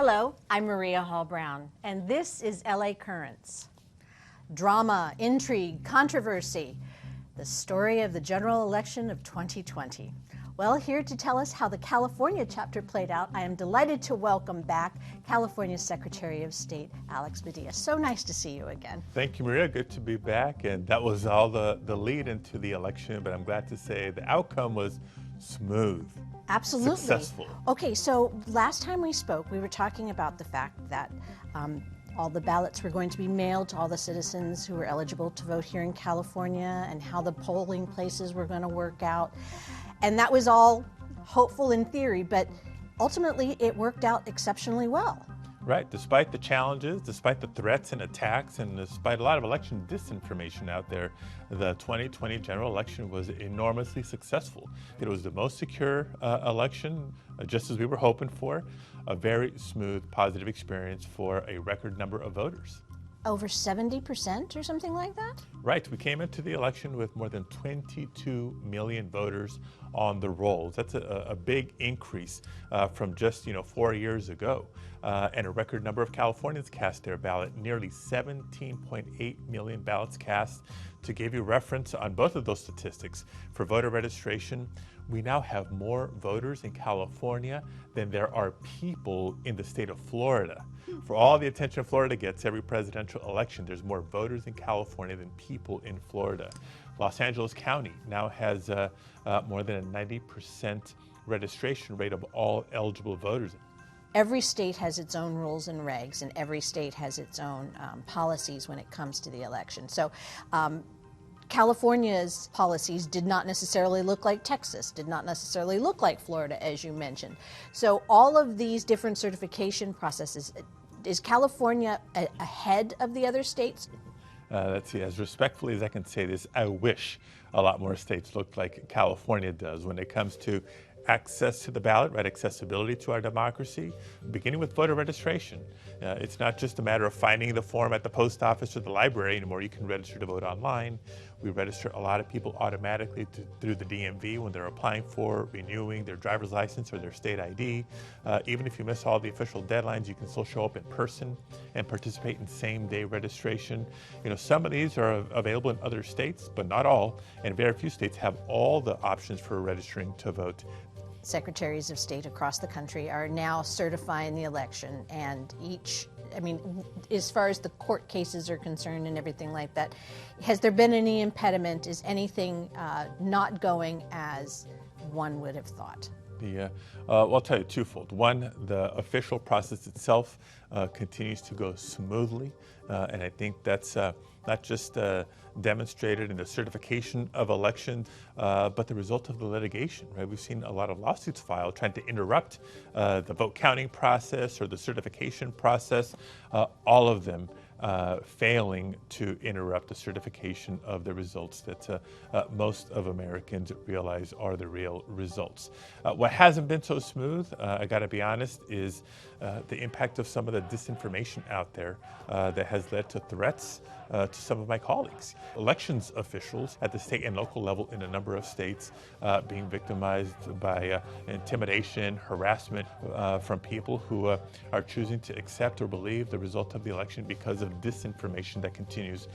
Hello, I'm Maria Hall Brown, and this is LA Currents. Drama, intrigue, controversy, the story of the general election of 2020. Well, here to tell us how the California chapter played out, I am delighted to welcome back California's Secretary of State, Alex Padilla. So nice to see you again. Thank you, Maria. Good to be back. And that was all the lead into the election, but I'm glad to say the outcome was smooth. Absolutely. Successful. Okay, so last time we spoke, we were talking about the fact that all the ballots were going to be mailed to all the citizens who were eligible to vote here in California and how the polling places were going to work out. And that was all hopeful in theory, but ultimately it worked out exceptionally well. Right. Despite the challenges, despite the threats and attacks, and despite a lot of election disinformation out there, the 2020 general election was enormously successful. It was the most secure election, just as we were hoping for, a very smooth, positive experience for a record number of voters. Over 70% or something like that? Right. We came into the election with more than 22 million voters on the rolls. That's a big increase from just 4 years ago. And a record number of Californians cast their ballot, nearly 17.8 million ballots cast. To give you reference on both of those statistics, for voter registration, we now have more voters in California than there are people in the state of Florida. For all the attention Florida gets every presidential election, there's more voters in California than people in Florida. Los Angeles County now has more than a 90% registration rate of all eligible voters. Every state has its own rules and regs, and every state has its own policies when it comes to the election. So California's policies did not necessarily look like Texas, did not necessarily look like Florida, as you mentioned. So all of these different certification processes, is California ahead of the other states? Let's see, as respectfully as I can say this, I wish a lot more states looked like California does when it comes to access to the ballot, right? Accessibility to our democracy, beginning with voter registration. It's not just a matter of finding the form at the post office or the library anymore. You can register to vote online. We register a lot of people automatically through the DMV when they're applying for, renewing their driver's license or their state ID. Even if you miss all the official deadlines, you can still show up in person and participate in same-day registration. Some of these are available in other states, but not all, and very few states have all the options for registering to vote. Secretaries of state across the country are now certifying the election, and as far as the court cases are concerned and everything like that, has there been any impediment? Is anything not going as one would have thought? Well, I'll tell you twofold. One, the official process itself continues to go smoothly, and I think that's not just demonstrated in the certification of elections, but the result of the litigation, right? We've seen a lot of lawsuits filed trying to interrupt the vote counting process or the certification process, all of them failing to interrupt the certification of the results that most of Americans realize are the real results. What hasn't been so smooth, I gotta be honest, is the impact of some of the disinformation out there that has led to threats to some of my colleagues. Elections officials at the state and local level in a number of states being victimized by intimidation, harassment from people who are choosing to accept or believe the result of the election because of disinformation that continues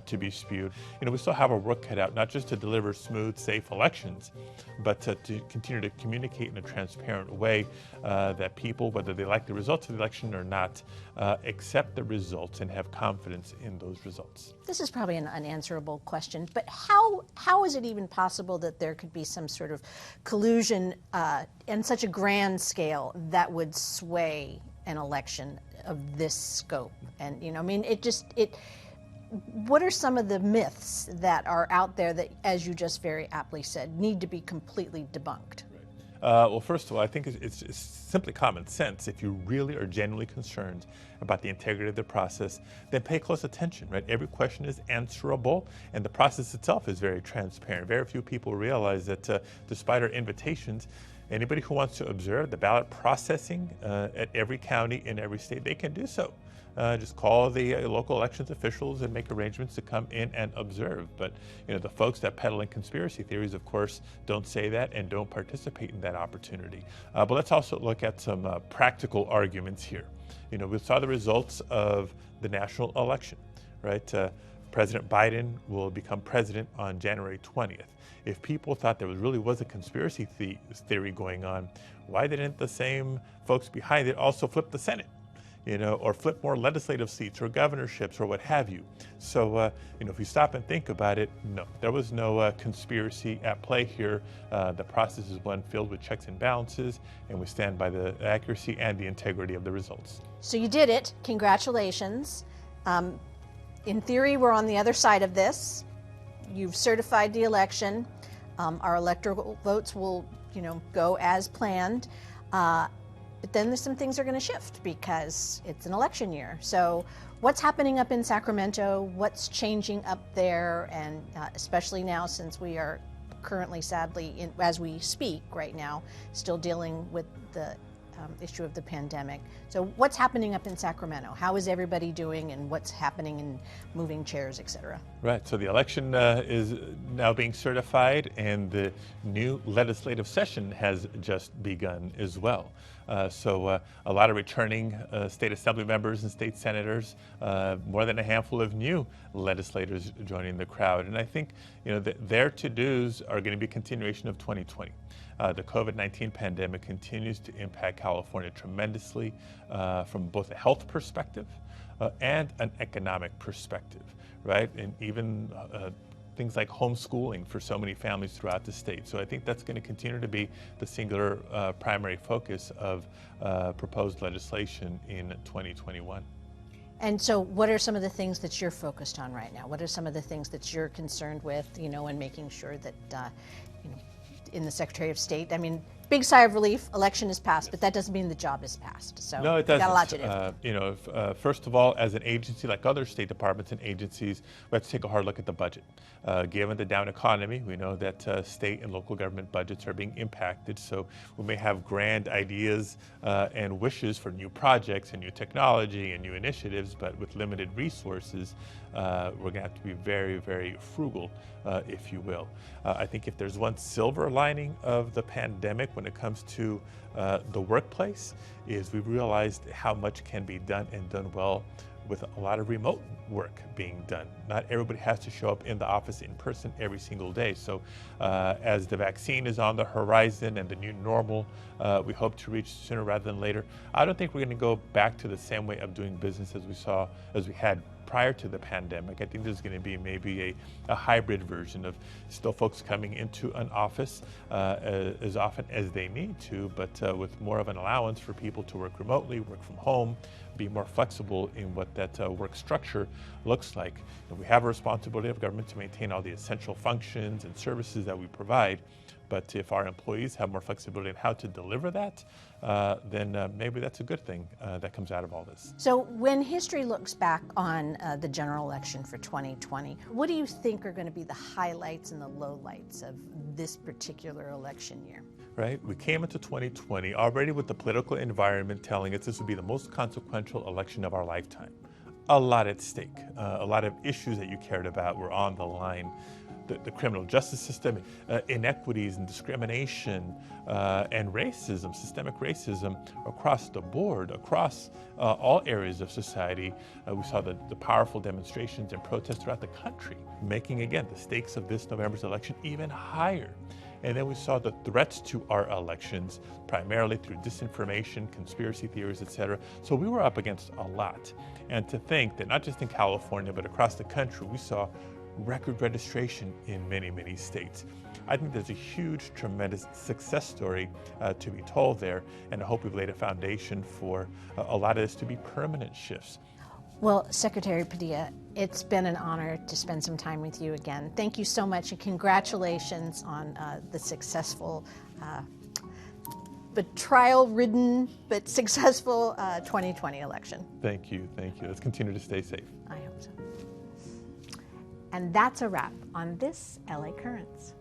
to be spewed. We still have our work cut out, not just to deliver smooth, safe elections, but to continue to communicate in a transparent way that people, whether they like the results of the election or not, accept the results and have confidence in those results. This is probably an unanswerable question, but how is it even possible that there could be some sort of collusion in such a grand scale that would sway an election of this scope? And what are some of the myths that are out there that, as you just very aptly said, need to be completely debunked? Well, first of all, I think it's simply common sense. If you really are genuinely concerned about the integrity of the process, then pay close attention, right? Every question is answerable, and the process itself is very transparent. Very few people realize that despite our invitations, Anybody who wants to observe the ballot processing at every county in every state, they can do so. Just call the local elections officials and make arrangements to come in and observe. But the folks that peddle in conspiracy theories, of course, don't say that and don't participate in that opportunity. But let's also look at some practical arguments here. We saw the results of the national election, right? President Biden will become president on January 20th. If people thought there really was a conspiracy theory going on, why didn't the same folks behind it also flip the Senate? Or flip more legislative seats or governorships or what have you. So, if you stop and think about it, no, there was no conspiracy at play here. The process is one filled with checks and balances, and we stand by the accuracy and the integrity of the results. So you did it. Congratulations. In theory, we're on the other side of this. You've certified the election. Our electoral votes will, go as planned. But then there's some things are going to shift because it's an election year. So what's happening up in Sacramento? What's changing up there? And especially now, since we are currently, sadly, as we speak right now, still dealing with the issue of the pandemic. So what's happening up in Sacramento? How is everybody doing, and what's happening in moving chairs, et cetera? Right, so the election is now being certified, and the new legislative session has just begun as well. So a lot of returning state assembly members and state senators, more than a handful of new legislators joining the crowd. And I think their to-dos are going to be a continuation of 2020. The COVID-19 pandemic continues to impact California tremendously from both a health perspective and an economic perspective, right? And even things like homeschooling for so many families throughout the state. So I think that's going to continue to be the singular primary focus of proposed legislation in 2021. And so what are some of the things that you're focused on right now? What are some of the things that you're concerned with, and making sure that, in the Secretary of State, big sigh of relief, election is passed, but that doesn't mean the job is passed. So no, it doesn't. Got a lot to do. First of all, as an agency like other state departments and agencies, we have to take a hard look at the budget. Given the down economy, we know that state and local government budgets are being impacted. So we may have grand ideas and wishes for new projects and new technology and new initiatives, but with limited resources, we're going to have to be very, very frugal, if you will. I think if there's one silver lining of the pandemic when it comes to the workplace, is we realized how much can be done and done well with a lot of remote work being done. Not everybody has to show up in the office in person every single day. So as the vaccine is on the horizon and the new normal we hope to reach sooner rather than later, I don't think we're going to go back to the same way of doing business as we had prior to the pandemic. I think there's going to be maybe a hybrid version of still folks coming into an office as often as they need to, but with more of an allowance for people to work remotely, work from home, be more flexible in what that work structure looks like. And we have a responsibility of government to maintain all the essential functions and services that we provide. But if our employees have more flexibility in how to deliver that, then maybe that's a good thing that comes out of all this. So when history looks back on the general election for 2020, what do you think are going to be the highlights and the lowlights of this particular election year? Right, we came into 2020 already with the political environment telling us this would be the most consequential election of our lifetime. A lot at stake, a lot of issues that you cared about were on the line. The criminal justice system, inequities and discrimination and racism, systemic racism across the board, across all areas of society. We saw the powerful demonstrations and protests throughout the country, making, again, the stakes of this November's election even higher. And then we saw the threats to our elections, primarily through disinformation, conspiracy theories, etc. So we were up against a lot. And to think that not just in California, but across the country, we saw record registration in many, many states. I think there's a huge, tremendous success story to be told there, and I hope we've laid a foundation for a lot of this to be permanent shifts. Well, Secretary Padilla, it's been an honor to spend some time with you again. Thank you so much, and congratulations on the successful, but trial-ridden, but successful 2020 election. Thank you, thank you. Let's continue to stay safe. I hope so. And that's a wrap on this LA Currents.